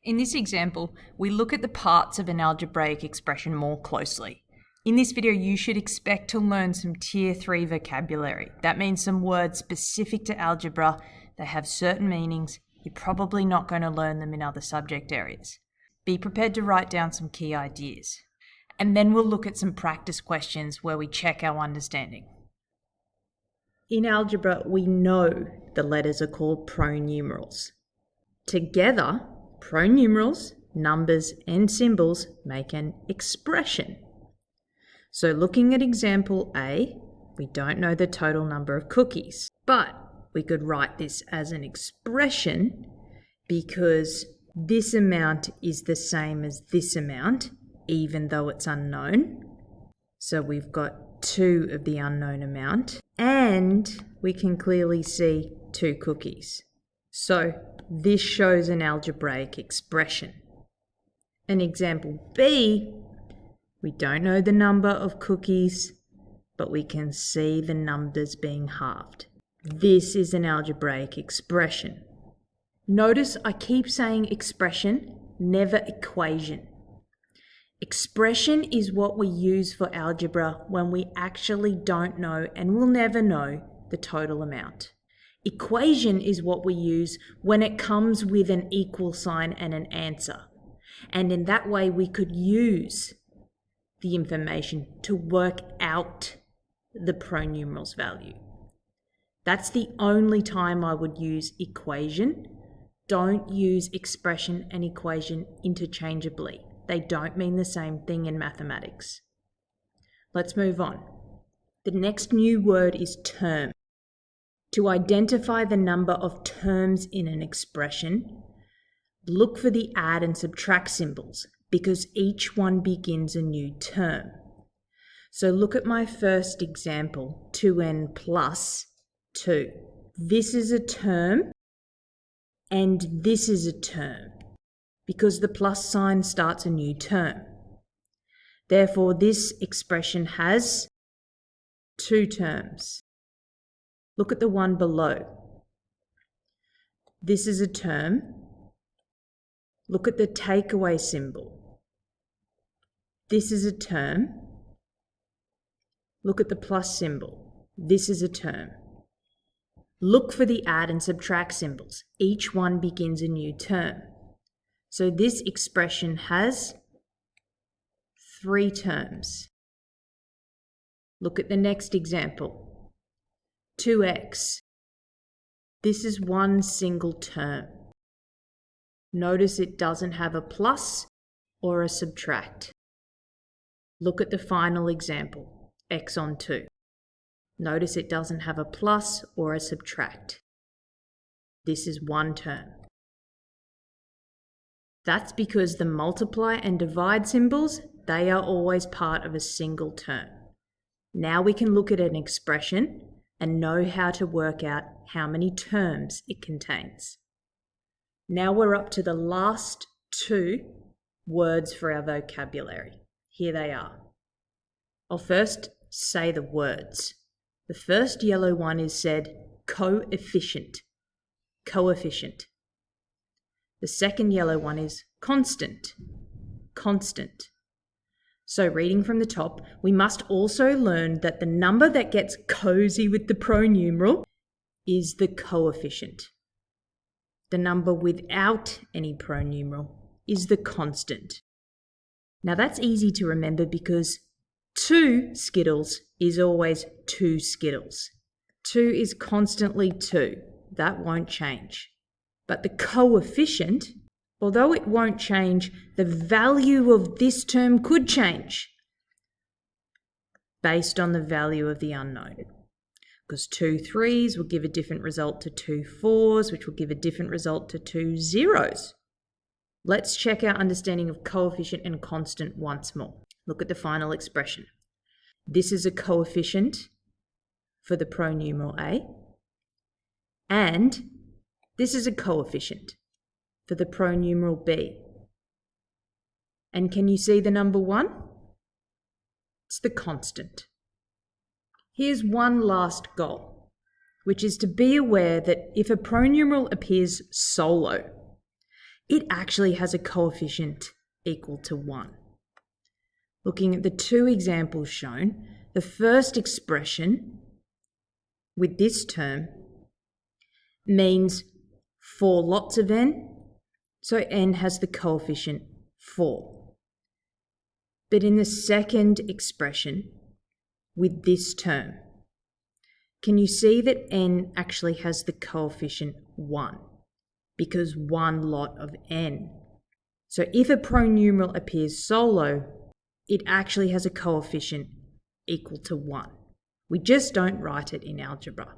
In this example, we look at the parts of an algebraic expression more closely. In this video, you should expect to learn some Tier 3 vocabulary. That means some words specific to algebra that have certain meanings. You're probably not going to learn them in other subject areas. Be prepared to write down some key ideas. And then we'll look at some practice questions where we check our understanding. In algebra, we know the letters are called pronumerals. Together, pronumerals, numbers, and symbols make an expression. So looking at example A, we don't know the total number of cookies, but we could write this as an expression because this amount is the same as this amount, even though it's unknown. So we've got 2 of the unknown amount, and we can clearly see 2 cookies. So this shows an algebraic expression. In example B, we don't know the number of cookies, but we can see the numbers being halved. This is an algebraic expression. Notice I keep saying expression, never equation. Expression is what we use for algebra when we actually don't know and will never know the total amount. Equation is what we use when it comes with an equal sign and an answer. And in that way, we could use the information to work out the pronumerals value. That's the only time I would use equation. Don't use expression and equation interchangeably. They don't mean the same thing in mathematics. Let's move on. The next new word is term. To identify the number of terms in an expression, look for the add and subtract symbols because each one begins a new term. So look at my first example, 2n plus 2. This is a term and this is a term because the plus sign starts a new term. Therefore, this expression has 2 terms. Look at the one below. This is a term. Look at the takeaway symbol. This is a term. Look at the plus symbol. This is a term. Look for the add and subtract symbols. Each one begins a new term. So this expression has 3 terms. Look at the next example. 2x. This is one single term. Notice it doesn't have a plus or a subtract. Look at the final example, x on 2. Notice it doesn't have a plus or a subtract. This is one term. That's because the multiply and divide symbols, they are always part of a single term. Now we can look at an expression and know how to work out how many terms it contains. Now we're up to the last 2 words for our vocabulary. Here they are. I'll first say the words. The first yellow one is said coefficient. Coefficient. The second yellow one is constant. Constant. So reading from the top, we must also learn that the number that gets cozy with the pronumeral is the coefficient. The number without any pronumeral is the constant. Now that's easy to remember because 2 Skittles is always 2 Skittles. 2 is constantly 2. That won't change. But the coefficient, although it won't change, the value of this term could change based on the value of the unknown. Because 2 3s will give a different result to 2 4s, which will give a different result to 2 0s. Let's check our understanding of coefficient and constant once more. Look at the final expression. This is a coefficient for the pronumeral A, and this is a coefficient for the pronumeral B. And can you see the number 1? It's the constant. Here's one last goal, which is to be aware that if a pronumeral appears solo, it actually has a coefficient equal to 1. Looking at the two examples shown, the first expression with this term means 4 lots of n, so n has the coefficient 4. But in the second expression with this term, can you see that n actually has the coefficient 1? Because 1 lot of n. So if a pronumeral appears solo, it actually has a coefficient equal to 1. We just don't write it in algebra.